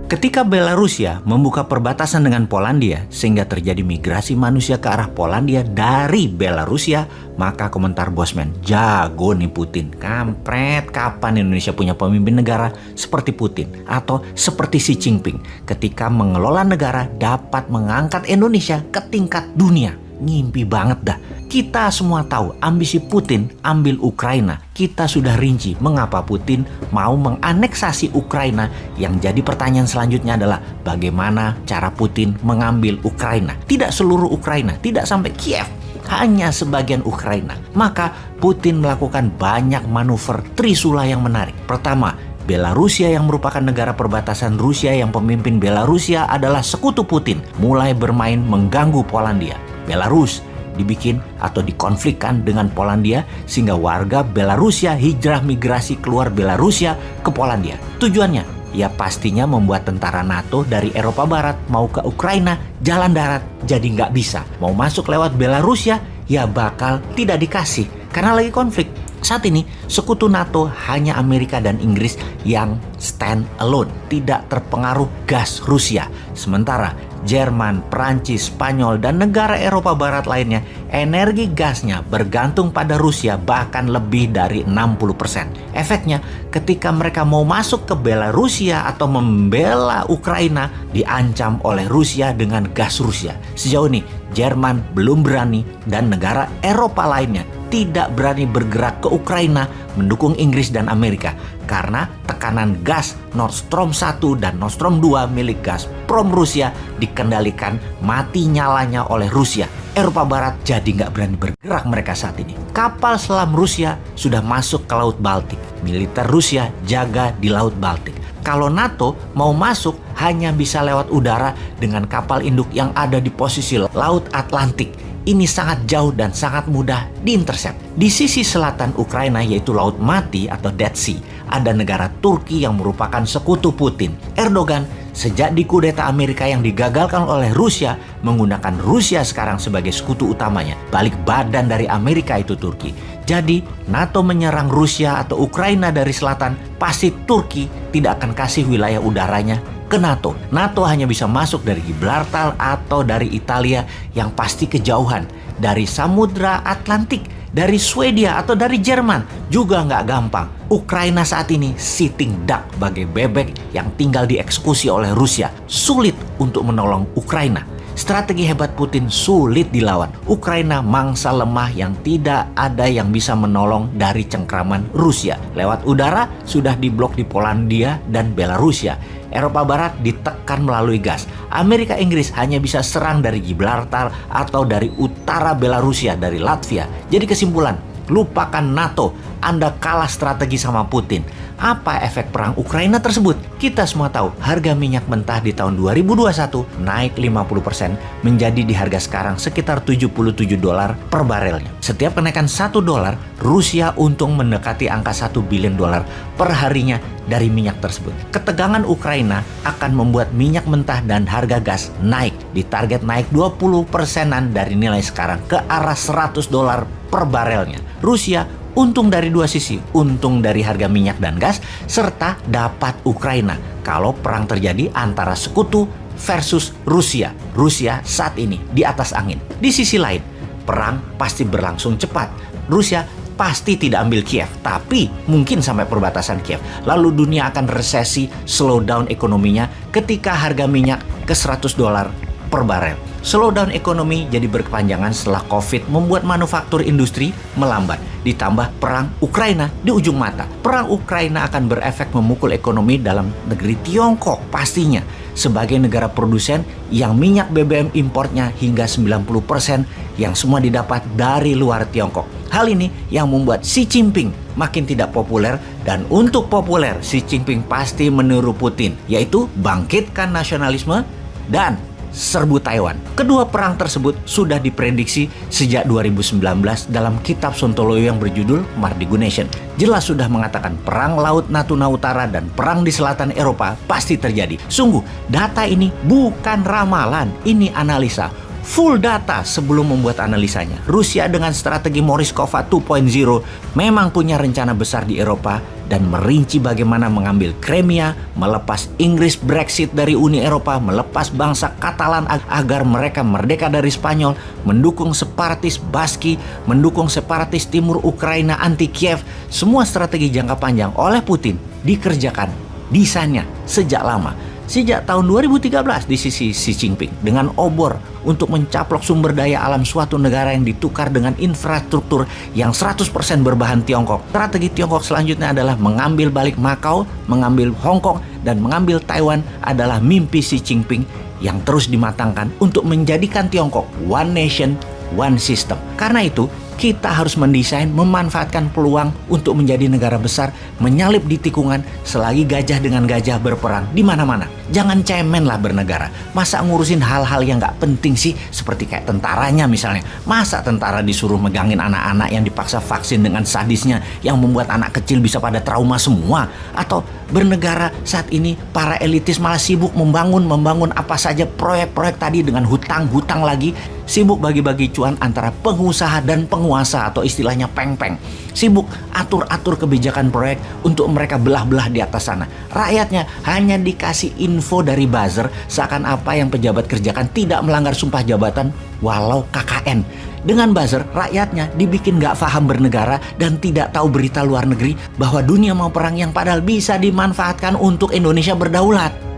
Ketika Belarusia membuka perbatasan dengan Polandia sehingga terjadi migrasi manusia ke arah Polandia dari Belarusia, maka komentar Bosman, jago nih Putin. Kampret, kapan Indonesia punya pemimpin negara seperti Putin atau seperti Xi Jinping ketika mengelola negara dapat mengangkat Indonesia ke tingkat dunia. Ngimpi banget dah. Kita semua tahu ambisi Putin ambil Ukraina. Kita sudah rinci mengapa Putin mau menganeksasi Ukraina. Yang jadi pertanyaan selanjutnya adalah bagaimana cara Putin mengambil Ukraina. Tidak seluruh Ukraina, tidak sampai Kiev, hanya sebagian Ukraina. Maka Putin melakukan banyak manuver trisula yang menarik. Pertama, Belarusia yang merupakan negara perbatasan Rusia yang pemimpin Belarusia adalah sekutu Putin, mulai bermain mengganggu Polandia. Belarus dibikin atau dikonflikkan dengan Polandia sehingga warga Belarusia hijrah migrasi keluar Belarusia ke Polandia. Tujuannya ya pastinya membuat tentara NATO dari Eropa Barat mau ke Ukraina jalan darat jadi nggak bisa. Mau masuk lewat Belarusia ya bakal tidak dikasih karena lagi konflik. Saat ini sekutu NATO hanya Amerika dan Inggris yang stand alone, tidak terpengaruh gas Rusia. Sementara Jerman, Prancis, Spanyol, dan negara Eropa Barat lainnya energi gasnya bergantung pada Rusia bahkan lebih dari 60%. Efeknya ketika mereka mau masuk ke Belarusia atau membela Ukraina diancam oleh Rusia dengan gas Rusia. Sejauh ini Jerman belum berani dan negara Eropa lainnya tidak berani bergerak ke Ukraina mendukung Inggris dan Amerika karena tekanan gas Nord Stream 1 dan Nord Stream 2 milik Gazprom Rusia dikendalikan mati nyalanya oleh Rusia. Eropa Barat jadi nggak berani bergerak mereka saat ini. Kapal selam Rusia sudah masuk ke Laut Baltik. Militer Rusia jaga di Laut Baltik. Kalau NATO mau masuk hanya bisa lewat udara dengan kapal induk yang ada di posisi Laut Atlantik. Ini sangat jauh dan sangat mudah diintersep. Di sisi selatan Ukraina yaitu Laut Mati atau Dead Sea, ada negara Turki yang merupakan sekutu Putin. Erdogan sejak dikudeta Amerika yang digagalkan oleh Rusia menggunakan Rusia sekarang sebagai sekutu utamanya. Balik badan dari Amerika itu Turki. Jadi NATO menyerang Rusia atau Ukraina dari selatan, pasti Turki tidak akan kasih wilayah udaranya ke NATO. NATO hanya bisa masuk dari Gibraltar atau dari Italia yang pasti kejauhan. Dari Samudra Atlantik, dari Swedia atau dari Jerman juga nggak gampang. Ukraina saat ini sitting duck bagai bebek yang tinggal dieksekusi oleh Rusia. Sulit untuk menolong Ukraina. Strategi hebat Putin sulit dilawan. Ukraina mangsa lemah yang tidak ada yang bisa menolong dari cengkraman Rusia. Lewat udara sudah diblok di Polandia dan Belarusia. Eropa Barat ditekan melalui gas. Amerika Inggris hanya bisa serang dari Gibraltar atau dari utara Belarusia, dari Latvia. Jadi kesimpulan, lupakan NATO. Anda kalah strategi sama Putin. Apa efek perang Ukraina tersebut? Kita semua tahu harga minyak mentah di tahun 2021 naik 50% menjadi di harga sekarang sekitar $77 per barelnya. Setiap kenaikan $1, Rusia untung mendekati angka $1 billion per harinya dari minyak tersebut. Ketegangan Ukraina akan membuat minyak mentah dan harga gas naik. Ditarget naik 20%-an dari nilai sekarang ke arah $100 per barelnya. Rusia untung dari dua sisi, untung dari harga minyak dan gas, serta dapat Ukraina kalau perang terjadi antara sekutu versus Rusia. Rusia saat ini di atas angin. Di sisi lain, perang pasti berlangsung cepat. Rusia pasti tidak ambil Kiev, tapi mungkin sampai perbatasan Kiev. Lalu dunia akan resesi, slow down ekonominya ketika harga minyak ke $100 per barel. Slowdown ekonomi jadi berkepanjangan setelah COVID membuat manufaktur industri melambat. Ditambah perang Ukraina di ujung mata. Perang Ukraina akan berefek memukul ekonomi dalam negeri Tiongkok pastinya. Sebagai negara produsen yang minyak BBM importnya hingga 90% yang semua didapat dari luar Tiongkok. Hal ini yang membuat Xi Jinping makin tidak populer, dan untuk populer Xi Jinping pasti meniru Putin, yaitu bangkitkan nasionalisme dan serbu Taiwan. Kedua perang tersebut sudah diprediksi sejak 2019 dalam kitab Sontoloyo yang berjudul Mardigu Nation. Jelas sudah mengatakan perang Laut Natuna Utara dan perang di selatan Eropa pasti terjadi. Sungguh, data ini bukan ramalan, ini analisa. full data sebelum membuat analisanya. Rusia dengan strategi Morishkova 2.0 memang punya rencana besar di Eropa dan merinci bagaimana mengambil Crimea, melepas Inggris Brexit dari Uni Eropa, melepas bangsa Katalan agar mereka merdeka dari Spanyol, mendukung separatis Baski, mendukung separatis timur Ukraina anti Kiev. Semua strategi jangka panjang oleh Putin dikerjakan desainnya sejak lama. Sejak tahun 2013 di sisi Xi Jinping dengan obor untuk mencaplok sumber daya alam suatu negara yang ditukar dengan infrastruktur yang 100% berbahan Tiongkok. Strategi Tiongkok selanjutnya adalah mengambil balik Macau, mengambil Hong Kong, dan mengambil Taiwan adalah mimpi Xi Jinping yang terus dimatangkan untuk menjadikan Tiongkok one nation, one system. Karena itu, kita harus mendesain, memanfaatkan peluang untuk menjadi negara besar, menyalip di tikungan selagi gajah dengan gajah berperang di mana-mana. Jangan cemen lah bernegara. Masa ngurusin hal-hal yang nggak penting sih, seperti kayak tentaranya misalnya. Masa tentara disuruh megangin anak-anak yang dipaksa vaksin dengan sadisnya yang membuat anak kecil bisa pada trauma semua? Atau bernegara saat ini para elitis malah sibuk membangun apa saja proyek-proyek tadi dengan hutang-hutang lagi, sibuk bagi-bagi cuan antara pengusaha dan penguasa atau istilahnya peng-peng. Sibuk atur-atur kebijakan proyek untuk mereka belah-belah di atas sana. Rakyatnya hanya dikasih info dari buzzer seakan apa yang pejabat kerjakan tidak melanggar sumpah jabatan walau KKN. Dengan buzzer, rakyatnya dibikin gak paham bernegara dan tidak tahu berita luar negeri bahwa dunia mau perang yang padahal bisa dimanfaatkan untuk Indonesia berdaulat.